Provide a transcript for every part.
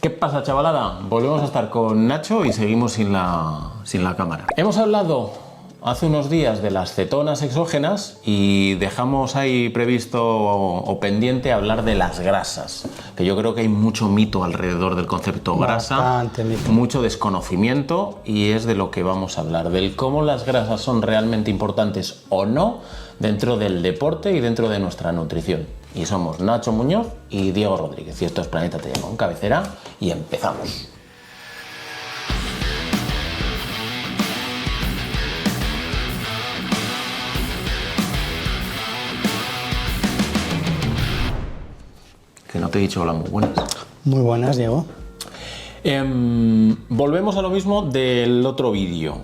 ¿Qué pasa, chavalada? Volvemos a estar con Nacho y seguimos sin la cámara. Hemos hablado hace unos días de las cetonas exógenas y dejamos ahí previsto o pendiente hablar de las grasas, que yo creo que hay mucho mito alrededor del concepto grasa, Bastante mito. mucho desconocimiento, y es de lo que vamos a hablar, del cómo las grasas son realmente importantes o no dentro del deporte y dentro de nuestra nutrición. Y somos Nacho Muñoz y Diego Rodríguez, y esto es Planeta Te Llama, un cabecera, y empezamos. Que no te he dicho hola, muy buenas. Muy buenas, Diego. Volvemos a lo mismo del otro vídeo.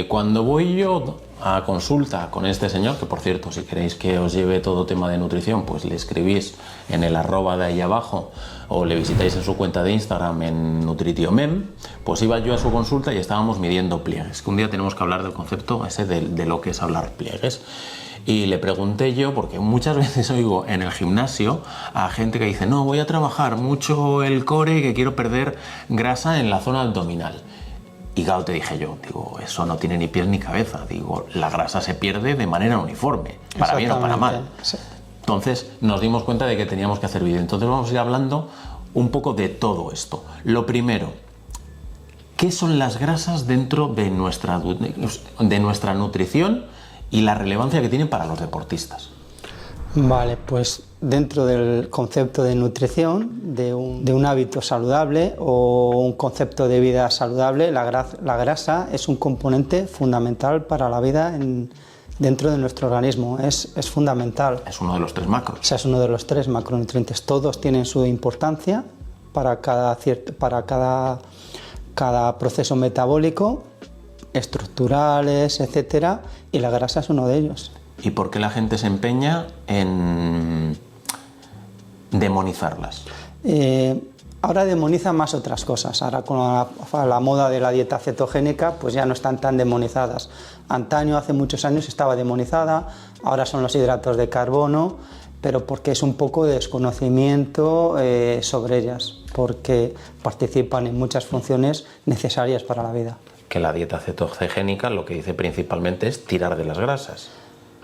Cuando voy yo a consulta con este señor, que por cierto, si queréis que os lleve todo tema de nutrición, pues le escribís en el @ de ahí abajo o le visitáis en su cuenta de Instagram en NutritionMem, pues iba yo a su consulta y estábamos midiendo pliegues, que un día tenemos que hablar del concepto ese de lo que es hablar pliegues. Y le pregunté yo, porque muchas veces oigo en el gimnasio a gente que dice: no, voy a trabajar mucho el core, que quiero perder grasa en la zona abdominal. Y claro, te dije yo, digo, eso no tiene ni pies ni cabeza. Digo, la grasa se pierde de manera uniforme, para bien o para mal. Sí. Entonces nos dimos cuenta de que teníamos que hacer vídeo. Entonces vamos a ir hablando un poco de todo esto. Lo primero, ¿qué son las grasas dentro de nuestra nutrición y la relevancia que tienen para los deportistas? Vale, pues dentro del concepto de nutrición, de un hábito saludable o un concepto de vida saludable, la grasa es un componente fundamental para la vida dentro de nuestro organismo. Es fundamental. Es uno de los 3 macros. O sea, es uno de los 3 macronutrientes. Todos tienen su importancia para cada proceso metabólico, estructurales, etcétera, y la grasa es uno de ellos. ¿Y por qué la gente se empeña en demonizarlas? Ahora demoniza más otras cosas. Ahora con la moda de la dieta cetogénica, pues ya no están tan demonizadas. Antaño, hace muchos años, estaba demonizada. Ahora son los hidratos de carbono, pero porque es un poco de desconocimiento sobre ellas, porque participan en muchas funciones necesarias para la vida. Que la dieta cetogénica lo que dice principalmente es tirar de las grasas.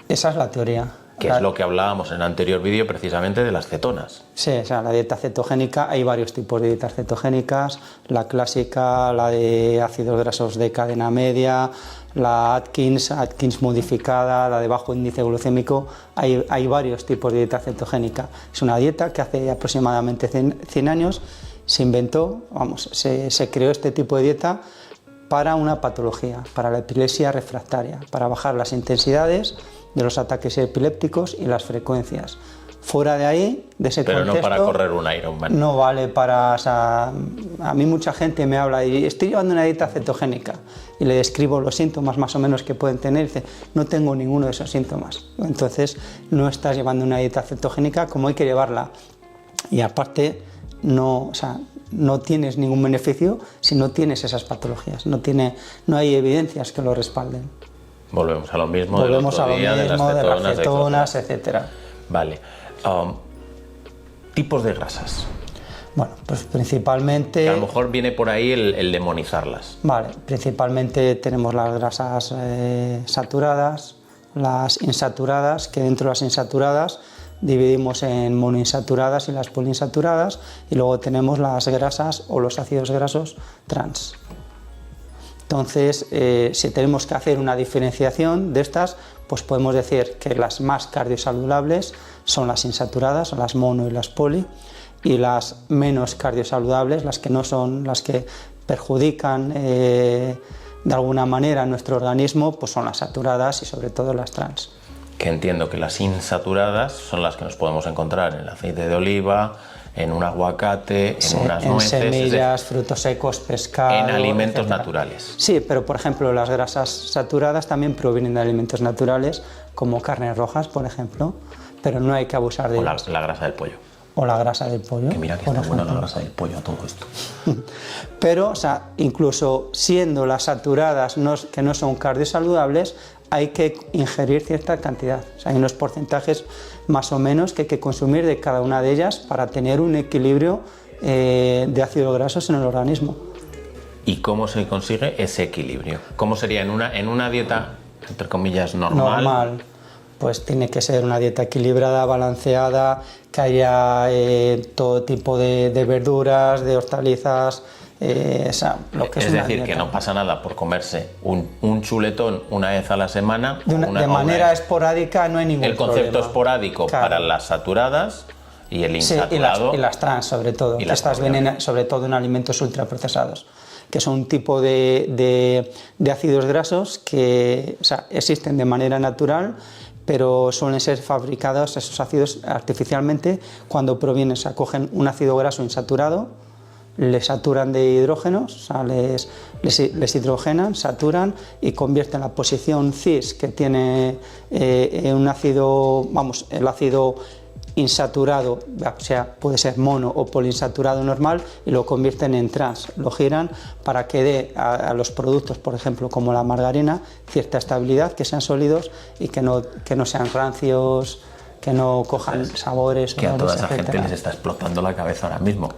Esa es la teoría. Que es lo que hablábamos en el anterior vídeo, precisamente de las cetonas. Sí, o sea, la dieta cetogénica, hay varios tipos de dietas cetogénicas. La clásica, la de ácidos grasos de cadena media, la Atkins modificada, la de bajo índice glucémico. Hay varios tipos de dieta cetogénica. Es una dieta que hace aproximadamente 100 años se inventó, se creó este tipo de dieta para una patología, para la epilepsia refractaria, para bajar las intensidades de los ataques epilépticos y las frecuencias. Fuera de ahí, de ese contexto... Pero no para correr un Ironman. No vale para... O sea, a mí mucha gente me habla y estoy llevando una dieta cetogénica y le describo los síntomas más o menos que pueden tener y dice: no tengo ninguno de esos síntomas. Entonces no estás llevando una dieta cetogénica como hay que llevarla. Y aparte no tienes ningún beneficio si no tienes esas patologías. No hay evidencias que lo respalden. Volvemos a lo mismo Volvemos del otro día, de las cetonas, etcétera. Vale. Tipos de grasas. Bueno, pues principalmente... Que a lo mejor viene por ahí el demonizarlas. Vale, principalmente tenemos las grasas saturadas, las insaturadas, que dentro de las insaturadas dividimos en monoinsaturadas y las poliinsaturadas, y luego tenemos las grasas o los ácidos grasos trans. Entonces, si tenemos que hacer una diferenciación de estas, pues podemos decir que las más cardiosaludables son las insaturadas, las mono y las poli, y las menos cardiosaludables, las que no son, las que perjudican de alguna manera a nuestro organismo, pues son las saturadas y sobre todo las trans. Que entiendo que las insaturadas son las que nos podemos encontrar en el aceite de oliva, en un aguacate, en unas nueces, en semillas, frutos secos, pescado, en alimentos etcétera. Naturales. Sí, pero por ejemplo las grasas saturadas también provienen de alimentos naturales, como carnes rojas, por ejemplo, pero no hay que abusar de ellas. O la grasa del pollo. O la grasa del pollo. Que mira que está buena la grasa del pollo a todo esto. Pero, incluso siendo las saturadas que no son cardiosaludables, hay que ingerir cierta cantidad. Hay unos porcentajes más o menos que hay que consumir de cada una de ellas para tener un equilibrio de ácidos grasos en el organismo. ¿Y cómo se consigue ese equilibrio? ¿Cómo sería en una dieta, entre comillas, normal? Pues tiene que ser una dieta equilibrada, balanceada, que haya todo tipo de verduras, de hortalizas, lo que es una decir, dieta. que no pasa nada por comerse un chuletón una vez a la semana. De manera esporádica no hay ningún problema. El concepto esporádico, claro, para las saturadas y el insaturado. Sí, y las trans, sobre todo, que estas vienen sobre todo en alimentos ultraprocesados, que son un tipo de ácidos grasos que existen de manera natural, pero suelen ser fabricados esos ácidos artificialmente cuando provienen, cogen un ácido graso insaturado, le saturan de hidrógenos, les hidrogenan, saturan y convierten la posición cis que tiene un ácido, el ácido insaturado, o sea, puede ser mono o poliinsaturado normal, y lo convierten en trans, lo giran para que dé a los productos, por ejemplo, como la margarina, cierta estabilidad, que sean sólidos y que no sean rancios, que no cojan sabores. Que a toda esa etcétera. gente les está explotando la cabeza ahora mismo.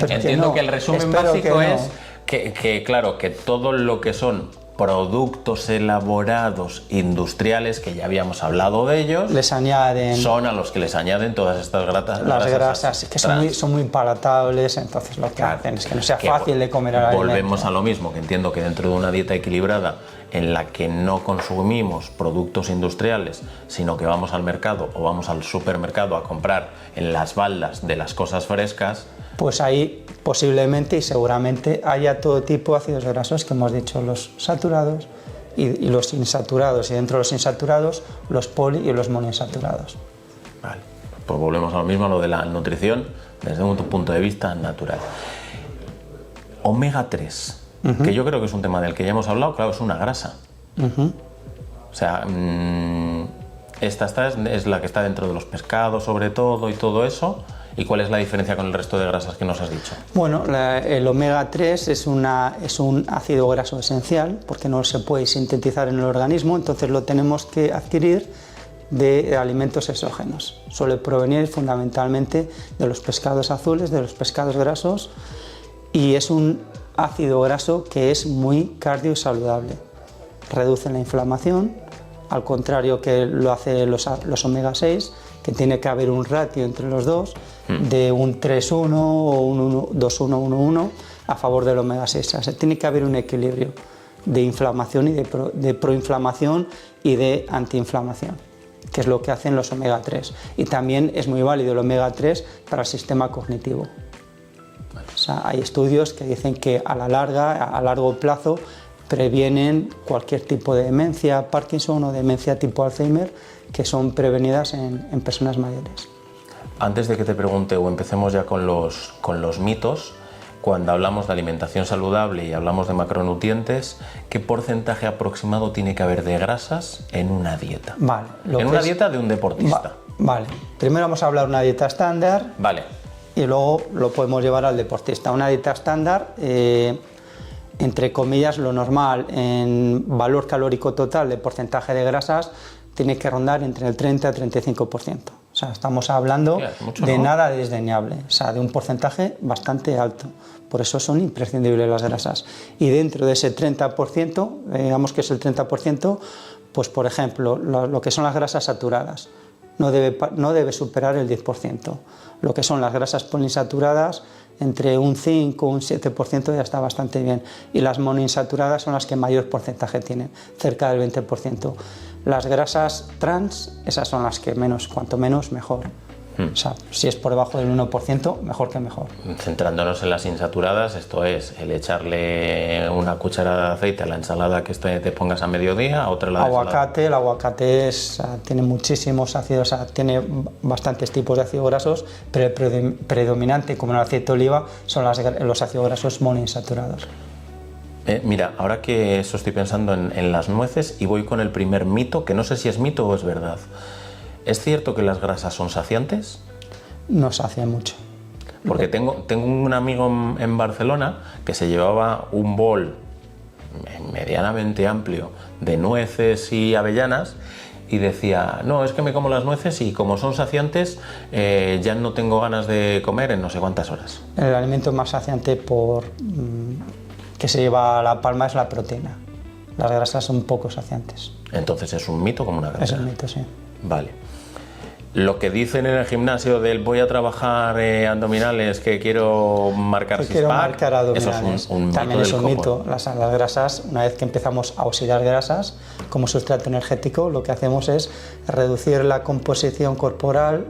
Entiendo que el resumen básico es que, claro, que todo lo que son productos elaborados industriales, que ya habíamos hablado de ellos, les añaden, son a los que les añaden todas estas grasas que son muy palatables, entonces lo que hacen es que no sea fácil de comer al alimento. Volvemos a lo mismo, que entiendo que dentro de una dieta equilibrada en la que no consumimos productos industriales, sino que vamos al mercado o vamos al supermercado a comprar en las baldas de las cosas frescas, pues ahí posiblemente y seguramente haya todo tipo de ácidos grasos que hemos dicho, los saturados y los insaturados, y dentro de los insaturados los poli y los monoinsaturados. Vale, pues volvemos a lo mismo, a lo de la nutrición desde un punto de vista natural. Omega 3, que yo creo que es un tema del que ya hemos hablado, claro, es una grasa. O sea, esta es la que está dentro de los pescados sobre todo y todo eso. ¿Y cuál es la diferencia con el resto de grasas que nos has dicho? Bueno, el omega 3 es un ácido graso esencial porque no se puede sintetizar en el organismo, entonces lo tenemos que adquirir de alimentos exógenos. Suele provenir fundamentalmente de los pescados azules, de los pescados grasos, y es un ácido graso que es muy cardiosaludable. Reduce la inflamación, al contrario que lo hacen los omega 6, que tiene que haber un ratio entre los dos de un 3-1 o un 2-1-1-1 a favor del omega 6. O sea, tiene que haber un equilibrio de inflamación y de proinflamación y de antiinflamación, que es lo que hacen los omega 3. Y también es muy válido el omega 3 para el sistema cognitivo. O sea, hay estudios que dicen que a largo plazo previenen cualquier tipo de demencia, Parkinson o demencia tipo Alzheimer, que son prevenidas en personas mayores. Antes de que te pregunte o empecemos ya con los mitos, cuando hablamos de alimentación saludable y hablamos de macronutrientes, ¿qué porcentaje aproximado tiene que haber de grasas en una dieta? Vale, en una dieta de un deportista. Vale, primero vamos a hablar de una dieta estándar. Vale. Y luego lo podemos llevar al deportista. Una dieta estándar, entre comillas, lo normal en valor calórico total de porcentaje de grasas tiene que rondar entre el 30 y el 35%. O sea, estamos hablando de nada desdeñable, o sea, de un porcentaje bastante alto. Por eso son imprescindibles las grasas. Y dentro de ese 30%, digamos que es el 30%, pues por ejemplo, lo que son las grasas saturadas, no debe superar el 10%. Lo que son las grasas poliinsaturadas, entre un 5 o un 7% ya está bastante bien. Y las monoinsaturadas son las que mayor porcentaje tienen, cerca del 20%. Las grasas trans, esas son las que menos, cuanto menos, mejor. O sea, si es por debajo del 1%, mejor que mejor. Centrándonos en las insaturadas, esto es el echarle una cucharada de aceite a la ensalada que te pongas a mediodía, otra la aguacate. El aguacate tiene muchísimos ácidos, tiene bastantes tipos de ácidos grasos, pero el predominante, como el aceite de oliva, son los ácidos grasos monoinsaturados. Mira, ahora que eso estoy pensando en las nueces y voy con el primer mito, que no sé si es mito o es verdad. ¿Es cierto que las grasas son saciantes? No sacian mucho. Porque tengo un amigo en Barcelona que se llevaba un bol medianamente amplio de nueces y avellanas y decía, no, es que me como las nueces y como son saciantes, ya no tengo ganas de comer en no sé cuántas horas. El alimento más saciante que se lleva a la palma es la proteína. Las grasas son poco saciantes. Entonces es un mito como una grasa. Es un mito, sí. Vale. Lo que dicen en el gimnasio del voy a trabajar abdominales, que quiero marcar six-pack, quiero marcar abdominales. Eso es un mito. También es un del mito. Las grasas, una vez que empezamos a oxidar grasas como sustrato energético, lo que hacemos es reducir la composición corporal,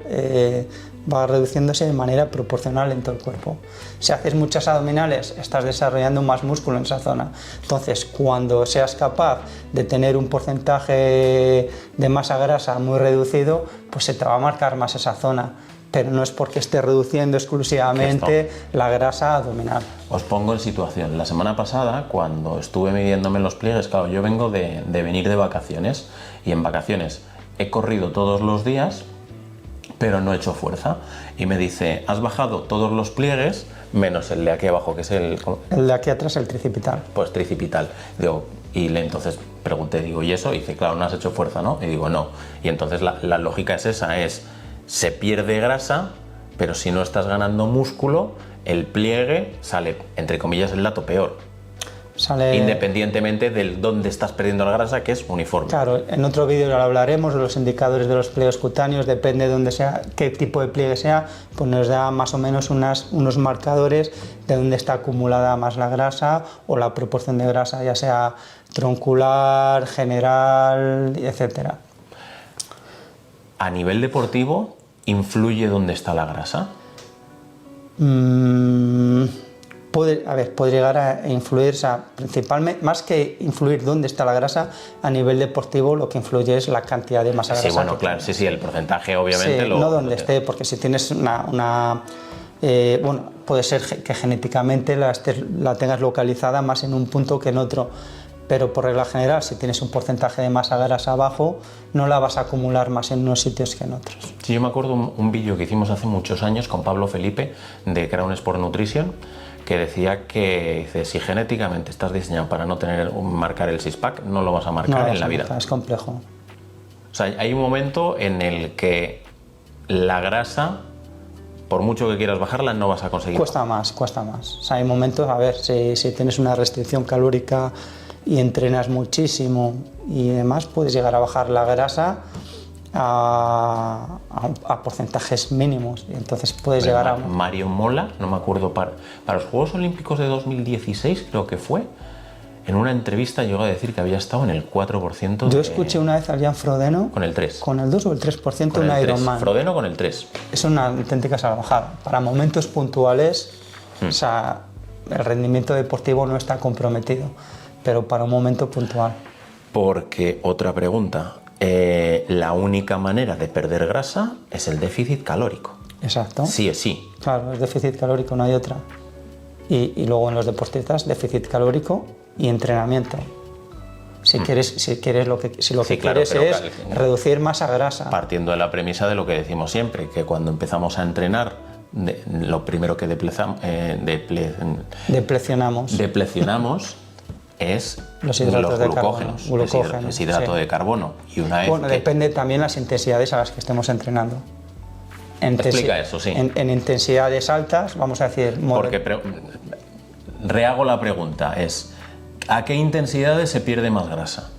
va reduciéndose de manera proporcional en todo el cuerpo. Si haces muchas abdominales, estás desarrollando más músculo en esa zona. Entonces, cuando seas capaz de tener un porcentaje de masa grasa muy reducido, pues se te va a marcar más esa zona. Pero no es porque esté reduciendo exclusivamente la grasa abdominal. Os pongo en situación. La semana pasada, cuando estuve midiéndome los pliegues, claro, yo vengo de venir de vacaciones y en vacaciones he corrido todos los días, pero no he hecho fuerza. Y me dice, has bajado todos los pliegues, menos el de aquí abajo, que es el... El de aquí atrás, el tricipital. Pues tricipital. Digo, entonces pregunté, digo, ¿y eso? Y dice, claro, no has hecho fuerza, ¿no? Y digo, no. Y entonces la lógica es esa, se pierde grasa, pero si no estás ganando músculo, el pliegue sale, entre comillas, el dato peor. Independientemente del dónde estás perdiendo la grasa, que es uniforme. Claro, en otro vídeo lo hablaremos, los indicadores de los pliegues cutáneos, depende de dónde sea, qué tipo de pliegue sea, pues nos da más o menos unos marcadores de dónde está acumulada más la grasa o la proporción de grasa, ya sea troncular, general, etcétera. A nivel deportivo, ¿influye dónde está la grasa? Puede llegar a influir, o sea, principalmente, más que influir dónde está la grasa, a nivel deportivo lo que influye es la cantidad de masa grasa. Sí, bueno, claro, sí, el porcentaje obviamente sí, no donde esté, porque si tienes bueno, puede ser que genéticamente la tengas localizada más en un punto que en otro, pero por regla general, si tienes un porcentaje de masa grasa bajo, no la vas a acumular más en unos sitios que en otros. Sí, yo me acuerdo un vídeo que hicimos hace muchos años con Pablo Felipe de Crown Sport Nutrition, que decía que si genéticamente estás diseñado para no marcar el six-pack, no lo vas a marcar en la vida. Es complejo. O sea, hay un momento en el que la grasa, por mucho que quieras bajarla, no vas a conseguir. Cuesta más. O sea, hay momentos, a ver, si tienes una restricción calórica y entrenas muchísimo y demás, puedes llegar a bajar la grasa a porcentajes mínimos, y entonces puedes llegar a... Mario Mola, no me acuerdo, para los Juegos Olímpicos de 2016 creo que fue, en una entrevista llegó a decir que había estado en el 4%. Yo escuché una vez a Jan Frodeno con el 3%. Con el 2 o el 3% en Ironman. Frodeno con el 3%. Es una auténtica salvajada. Para momentos puntuales, o sea, el rendimiento deportivo no está comprometido, pero para un momento puntual. Porque, otra pregunta, la única manera de perder grasa es el déficit calórico. Exacto. Sí es sí. Claro, es déficit calórico, no hay otra. Y luego en los deportistas, déficit calórico y entrenamiento. Si quieres lo que quieres es reducir masa grasa. Partiendo de la premisa de lo que decimos siempre, que cuando empezamos a entrenar, lo primero que deplecionamos es los hidratos de glucógenos, glucógeno, es hidrato de carbono. Y una vez depende también las intensidades a las que estemos entrenando. Explica eso, sí. En intensidades altas, vamos a decir... Porque rehago la pregunta, ¿a qué intensidades se pierde más grasa?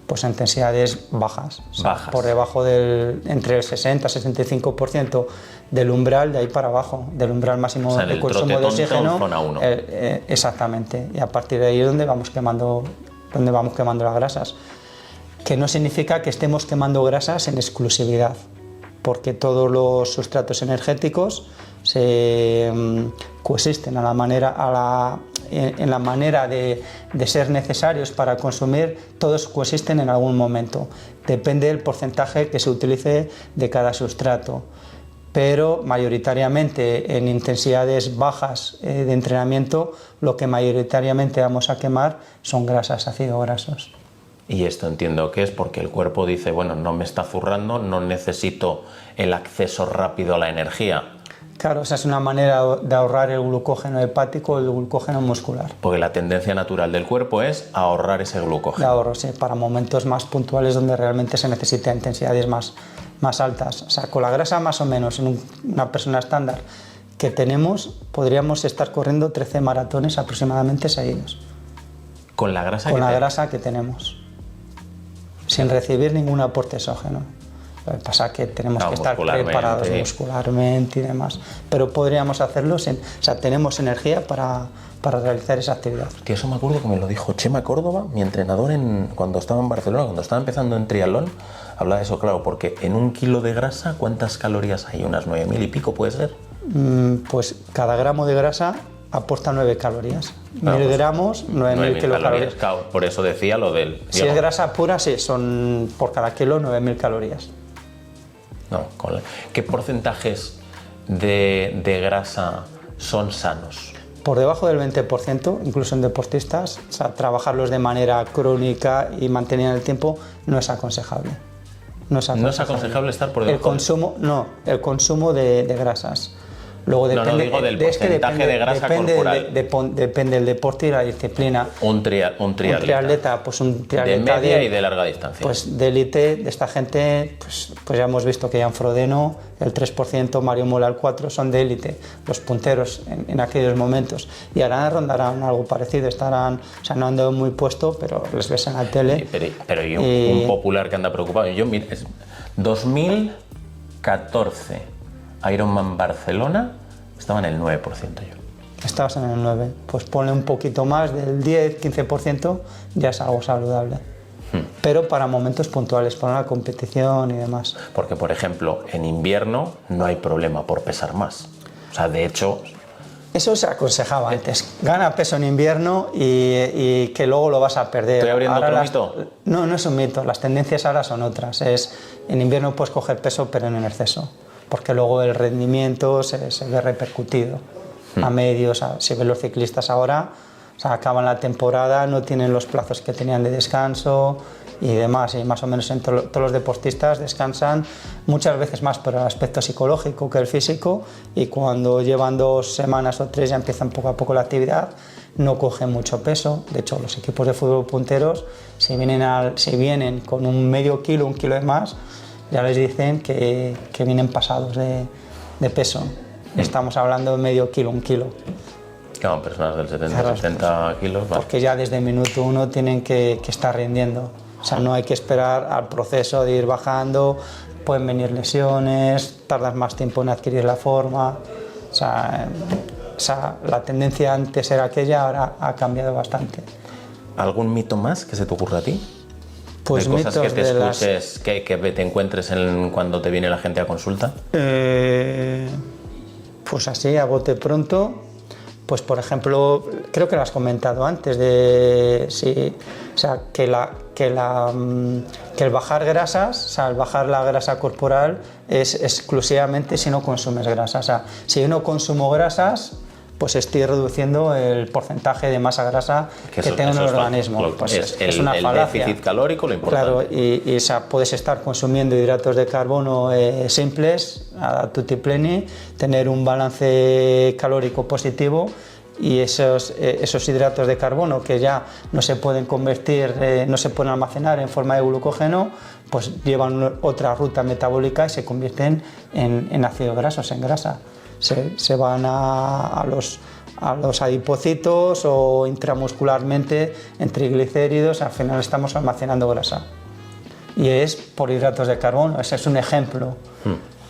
Pues en intensidades bajas. Por debajo entre el 60 y 65% del umbral, de ahí para abajo, del umbral máximo de consumo de oxígeno. Zona 1. Exactamente. Y a partir de ahí es donde vamos quemando las grasas. Que no significa que estemos quemando grasas en exclusividad, porque todos los sustratos energéticos se coexisten en la manera de ser necesarios para consumir, todos coexisten en algún momento. Depende del porcentaje que se utilice de cada sustrato, pero mayoritariamente en intensidades bajas de entrenamiento, lo que mayoritariamente vamos a quemar son grasas, ácidos grasos. Y esto entiendo que es porque el cuerpo dice, bueno, no me está zurrando, no necesito el acceso rápido a la energía. Claro, esa es una manera de ahorrar el glucógeno hepático o el glucógeno muscular. Porque la tendencia natural del cuerpo es ahorrar ese De glucógeno. ahorro, sí, para momentos más puntuales donde realmente se necesita intensidades más altas. O sea, con la grasa más o menos en una persona estándar que tenemos, podríamos estar corriendo 13 maratones aproximadamente seguidos. Con la grasa Con que la te- grasa que tenemos, sin recibir ningún aporte exógeno. Lo que pasa es que tenemos que estar muscularmente. preparados muscularmente y demás, pero podríamos hacerlo, o sea, tenemos energía para realizar esa actividad. Que eso me acuerdo que me lo dijo Chema Córdoba, mi entrenador cuando estaba en Barcelona, cuando estaba empezando en triatlón, hablaba de eso, claro, porque en 1 kilo de grasa, ¿cuántas calorías hay? Unas 9.000 y pico, ¿puede ser? Pues cada gramo de grasa aporta 9 calorías. Claro, 1000 pues, gramos, 9.000 kilocalorías. Claro, por eso decía lo del... Si es grasa pura, sí, son por cada kilo 9.000 calorías. No, ¿qué porcentajes de grasa son sanos? Por debajo del 20%, incluso en deportistas, o sea, trabajarlos de manera crónica y mantenida en el tiempo no es aconsejable. ¿No es aconsejable estar por debajo? El consumo de grasas. Luego depende, digo del porcentaje de grasa corporal. Depende del deporte y la disciplina. Un triatleta. Pues un triatleta de media y de larga distancia. Pues de élite, de esta gente, pues ya hemos visto que Jan Frodeno, el 3%, Mario Mola el 4%, son de élite, los punteros en aquellos momentos. Y ahora rondarán algo parecido, estarán, o sea, no han dado muy puesto, pero les ves en la tele. Pero y un popular que anda preocupado. Yo, mira, 2014, Ironman Barcelona, estaba en el 9% yo. Estabas en el 9%, pues ponle un poquito más, del 10-15%, ya es algo saludable. Pero para momentos puntuales, para una competición y demás. Porque, por ejemplo, en invierno no hay problema por pesar más. O sea, de hecho... Eso se aconsejaba antes. Gana peso en invierno y que luego lo vas a perder. ¿Estoy abriendo ahora otro mito? No, no es un mito. Las tendencias ahora son otras. En invierno puedes coger peso, pero no en exceso. Porque luego el rendimiento se ve repercutido a medios. Si ven los ciclistas ahora, o sea, acaban la temporada, no tienen los plazos que tenían de descanso y demás. Y más o menos todos los deportistas descansan muchas veces más por el aspecto psicológico que el físico, y cuando llevan 2 semanas o 3 ya empiezan poco a poco la actividad, no cogen mucho peso. De hecho, los equipos de fútbol punteros, si vienen con un medio kilo, 1 kilo de más, ya les dicen que vienen pasados de peso. Estamos hablando de medio kilo, 1 kilo. Claro, personas del 70, Claro, 70 kilos. Porque ya desde el minuto 1 tienen que estar rindiendo. O sea, no hay que esperar al proceso de ir bajando, pueden venir lesiones, tardas más tiempo en adquirir la forma. O sea, la tendencia antes era aquella, ahora ha cambiado bastante. ¿Algún mito más que se te ocurra a ti? Pues de cosas que mitos te de escuches, que te encuentres cuando te viene la gente a consulta. Pues así, a bote pronto, pues por ejemplo, creo que lo has comentado antes, o sea, que el bajar grasas, o sea, el bajar la grasa corporal es exclusivamente si no consumes grasa. O sea, si yo no consumo grasas, pues estoy reduciendo el porcentaje de masa grasa que tengo en el organismo. Pues es una falacia. Déficit calórico, lo importante. Claro, y o sea, puedes estar consumiendo hidratos de carbono simples, a tutti pleni, tener un balance calórico positivo, y esos hidratos de carbono que ya no se pueden convertir, no se pueden almacenar en forma de glucógeno, pues llevan otra ruta metabólica y se convierten en ácidos grasos, en grasa. Se van a los adipocitos o intramuscularmente en triglicéridos. Al final estamos almacenando grasa. Y es por hidratos de carbono, ese es un ejemplo.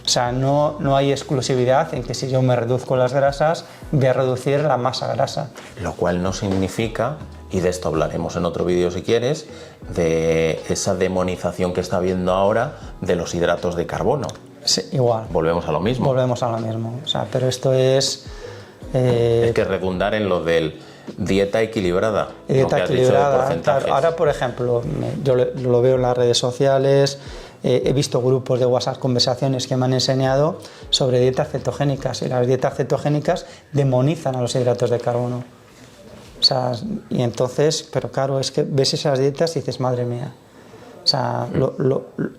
O sea, no hay exclusividad en que si yo me reduzco las grasas, voy a reducir la masa grasa. Lo cual no significa, y de esto hablaremos en otro vídeo si quieres, de esa demonización que está habiendo ahora de los hidratos de carbono. Sí, igual. Volvemos a lo mismo. Volvemos a lo mismo. O sea, pero esto es... Es que redundar en lo del dieta equilibrada. Dieta equilibrada. Claro, ahora, por ejemplo, yo lo veo en las redes sociales, he visto grupos de WhatsApp, conversaciones que me han enseñado sobre dietas cetogénicas, y las dietas cetogénicas demonizan a los hidratos de carbono. O sea, y entonces, pero claro, es que ves esas dietas y dices, madre mía. O sea,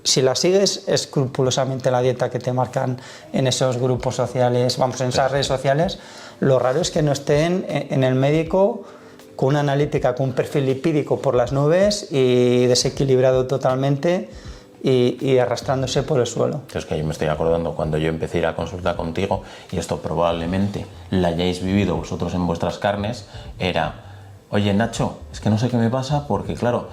si la sigues escrupulosamente la dieta que te marcan en esos grupos sociales, vamos, en esas redes sociales, lo raro es que no estén en el médico con una analítica, con un perfil lipídico por las nubes y desequilibrado totalmente y arrastrándose por el suelo. Es que yo me estoy acordando cuando yo empecé a ir a consulta contigo, y esto probablemente lo hayáis vivido vosotros en vuestras carnes, era, oye Nacho, es que no sé qué me pasa porque claro,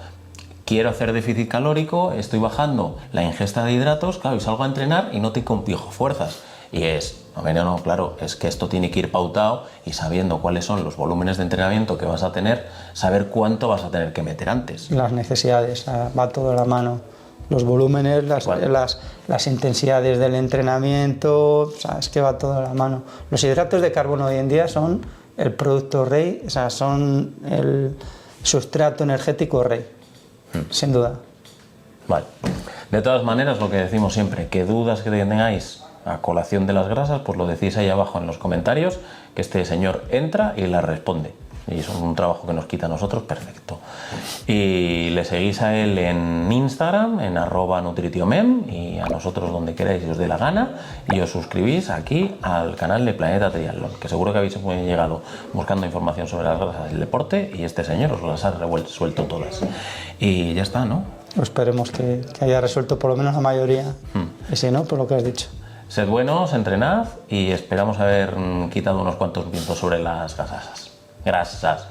quiero hacer déficit calórico, estoy bajando la ingesta de hidratos, claro, y salgo a entrenar y no te compijo fuerzas. Y es, no, claro, es que esto tiene que ir pautado y sabiendo cuáles son los volúmenes de entrenamiento que vas a tener, saber cuánto vas a tener que meter antes. Las necesidades, va todo de la mano. Los volúmenes, las intensidades del entrenamiento, o sea, es que va todo de la mano. Los hidratos de carbono hoy en día son el producto rey, o sea, son el sustrato energético rey, sin duda. Vale. De todas maneras, lo que decimos siempre, que dudas que tengáis a colación de las grasas, pues lo decís ahí abajo en los comentarios, que este señor entra y las responde. Y es un trabajo que nos quita a nosotros, perfecto. Y le seguís a él en Instagram, en @nutritiomem, y a nosotros donde queráis y os dé la gana, y os suscribís aquí al canal de Planeta Triatlón, que seguro que habéis llegado buscando información sobre las grasas del deporte, y este señor os las ha resuelto todas. Y ya está, ¿no? Esperemos que haya resuelto por lo menos la mayoría, y si no, por lo que has dicho. Sed buenos, entrenad, y esperamos haber quitado unos cuantos vientos sobre las grasas. Grasas.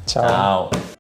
Chao. Chao.